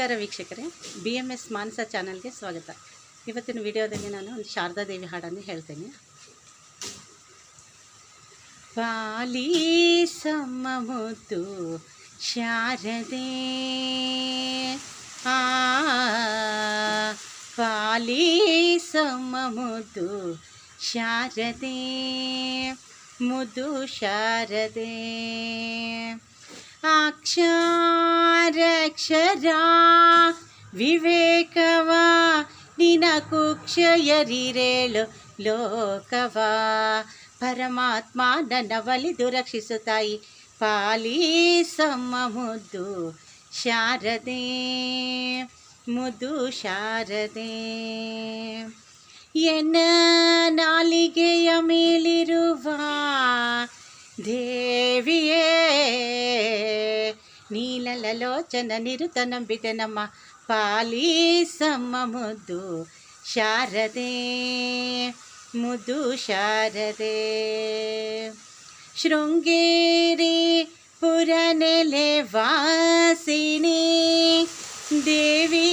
ನಮಸ್ಕಾರ ವೀಕ್ಷಕರೇ, BMS ಮಾನಸ ಚಾನಲ್ಗೆ ಸ್ವಾಗತ. ಇವತ್ತಿನ ವಿಡಿಯೋದಲ್ಲಿ ನಾನು ಒಂದು ಶಾರದಾದೇವಿ ಹಾಡನ್ನು ಹೇಳ್ತೇನೆ. ಪಾಲಿಸಮ್ಮ ಮುದ್ದು ಶಾರದೆ, ಪಾಲಿಸಮ್ಮ ಮುದ್ದು ಶಾರದೆ, ಮುದ್ದು ಶಾರದೆ. ಅಕ್ಷರ ವಿವೇಕವ ನಿನ ಕುಕ್ಷಯರಿರೇಳು ಲೋಕವ, ಪರಮಾತ್ಮ ನನ್ನ ಒಲಿದು ರಕ್ಷಿಸು ತಾಯಿ, ಪಾಲಿಸಮ್ಮ ಮುದ್ದು ಶಾರದೆ, ಮುದ್ದು ಶಾರದೆ. ಎನ್ನ ನಾಲಿಗೆಯ ಮೇಲಿರುವ ದೇವಿಯೇ, ನೀಲಲೋಚನ ನಿರುತ ನಂಬಿದೆ ನಮ್ಮ, ಪಾಲಿಸಮ್ಮ ಮುದ್ದು ಶಾರದೆ, ಮುದ್ದು ಶಾರದೆ. ಶೃಂಗೇರಿ ಪುರನೆಲೆ ವಾಸಿನಿ ದೇವಿ,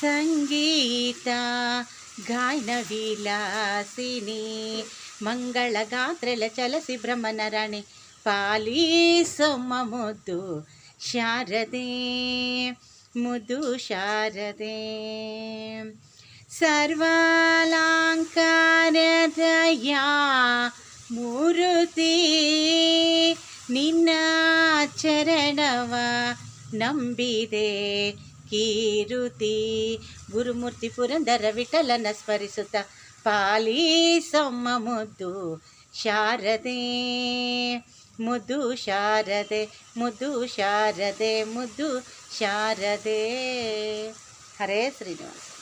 ಸಂಗೀತ ಗಾಯನ ವಿಲಾಸಿನಿ, ಮಂಗಳ ಗಾತ್ರೆಲ ಚಲಸಿ ಬ್ರಹ್ಮನ ರಾಣಿ, ಪಾಲಿಸಮ್ಮ ಮುದ್ದು ಶಾರದೆ, ಮುದ್ದು ಶಾರದೆ. ಸರ್ವಾಲಂಕಾರದಯ ಮೂರುತಿ, ನಿನ್ನ ಚರಣವ ನಂಬಿದೆ ಕೀರುತಿ, ಗುರುಮೂರ್ತಿ ಪುರಂದರ ವಿಠಲನ ಸ್ಮರಿಸುತ್ತ, ಪಾಲಿಸಮ್ಮ ಮುದ್ದು ಶಾರದೆ, ಮುದ್ದು ಶಾರದೆ, ಮುದ್ದು ಶಾರದೆ, ಮುದ್ದು ಶಾರದೆ. ಹರೇ ಶ್ರೀನಿವಾಸ.